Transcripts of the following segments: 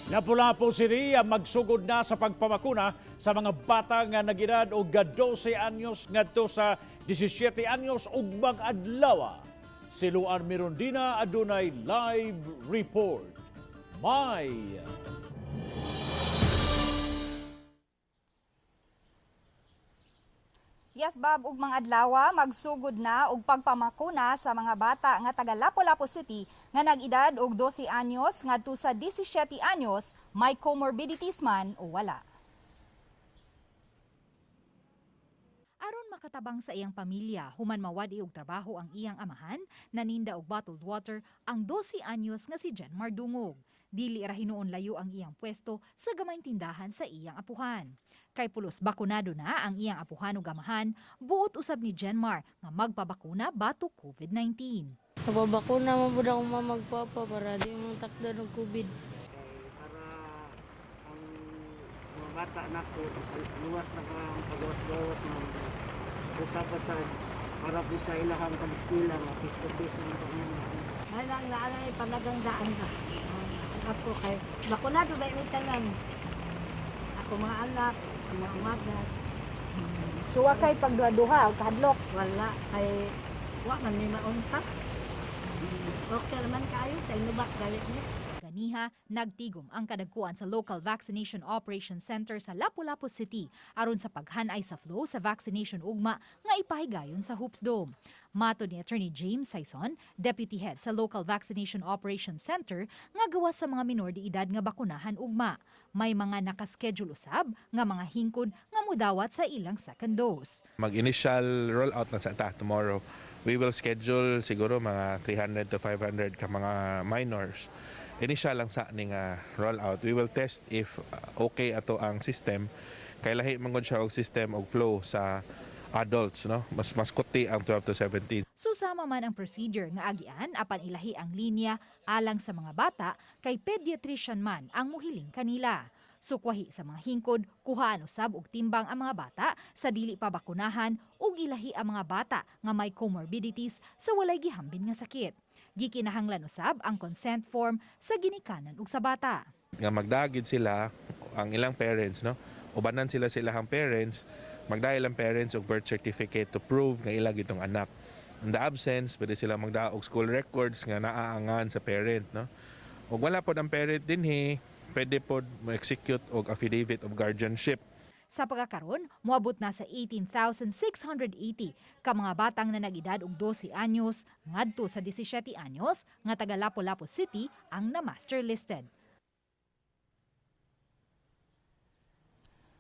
Lapu-Lapu City ang magsugod na sa pagpamakuna sa mga bata nga nag-edad og 12 anyos ngadto sa 17 anyos ugmang adlaw. Si Luan Mirondina adunay live report. May Yes, Bob, ug mga adlaw magsugod na og pagpamakuna sa mga bata nga taga Lapu-Lapu City nga nag-edad og 12 anyos ngadto sa 17 anyos, may comorbidities man o wala. Aron makatabang sa iyang pamilya, human mawadi og trabaho ang iyang amahan, naninda og bottled water ang 12 anyos nga si Jan Mardungog. Dili ra hinuon layo ang iyang pwesto sa gamayng tindahan sa iyang apuhan. Kay pulos bakunado na ang iyang apuhan ug amahan, buot usab ni Jenmar nga magpabakuna batok COVID-19. Nababakuna mo po akong magpapa para di mo takda ng COVID. Para ang mga bata na po, luwas na ang pagawas-gawas ng usap-usap para po sa ilahang pag-eskwela, face-to-face na po niya. Halang naalay panagandaan ka. Ako kay bakunado ba yung tanan? Ako mga anak, mga umagat. Suwa kay pagduha o kahadlok. Wala kay wa man ni maunsa. Okay naman kayo sa inubak galit niya. Ganiha, nagtigom ang kadagkuan sa Local Vaccination Operation Center sa Lapu-Lapu City aron sa paghanay sa flow sa vaccination ugma nga ipahigayon sa Hoops Dome. Mato ni Attorney James Sayson, Deputy Head sa Local Vaccination Operation Center, nga gawas sa mga minor de edad nga bakunahan ugma. May mga nakaschedule usab nga mga hingkod nga mudawat sa ilang second dose. Mag-initial rollout lang sa tomorrow. We will schedule siguro mga 300 to 500 ka mga minors. Initial lang sa ning rollout. We will test if okay ato ang system. Kay lahi man gud siya og system og flow sa adults, no? Mas kuti ang 12 to 17. Susama man ang procedure nga agian apan ilahi ang linya alang sa mga bata kay pediatrician man ang muhiling kanila. Sukwahi sa mga hingkod, kuhaan usab og timbang ang mga bata sa dili pa bakunahan ug ilahi ang mga bata nga may comorbidities sa walay gihambin nga sakit. Gikinahanglan usab ang consent form sa ginikanan ug sa bata. Nga magdagid sila ang ilang parents, no? Ubanan sila silahang parents, magdahil ang parents og birth certificate to prove nga ilang itong anak. In the absence, pwede sila magdaog school records nga naaangan sa parent, no? Ug wala pod ang parent dinhi, pwede pod mo-execute og affidavit of guardianship. Sa pagkakaroon, moabot na sa 18,680 ka mga batang na nag-edad og 12 anyos ngadto sa 17 anyos nga taga Lapu-Lapu City ang na-master listed.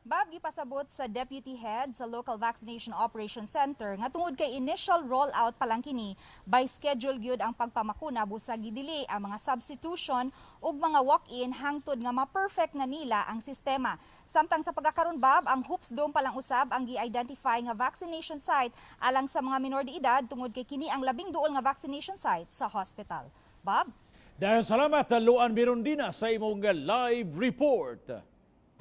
Bob, gipasabot sa Deputy Head sa Local Vaccination Operation Center nga tungod kay initial rollout pa lang kini, by schedule gyud ang pagpamakuna busag gidili ang mga substitution ug mga walk-in hangtod nga ma-perfect na nila ang sistema. Samtang sa pagkakaroon, Bob, ang Hoops Dome pa lang usab ang gi-identify nga vaccination site alang sa mga minor de edad tungod kay kini ang labing duol nga vaccination site sa hospital. Bob? dahil salamat Luan Mirondina sa imong live report.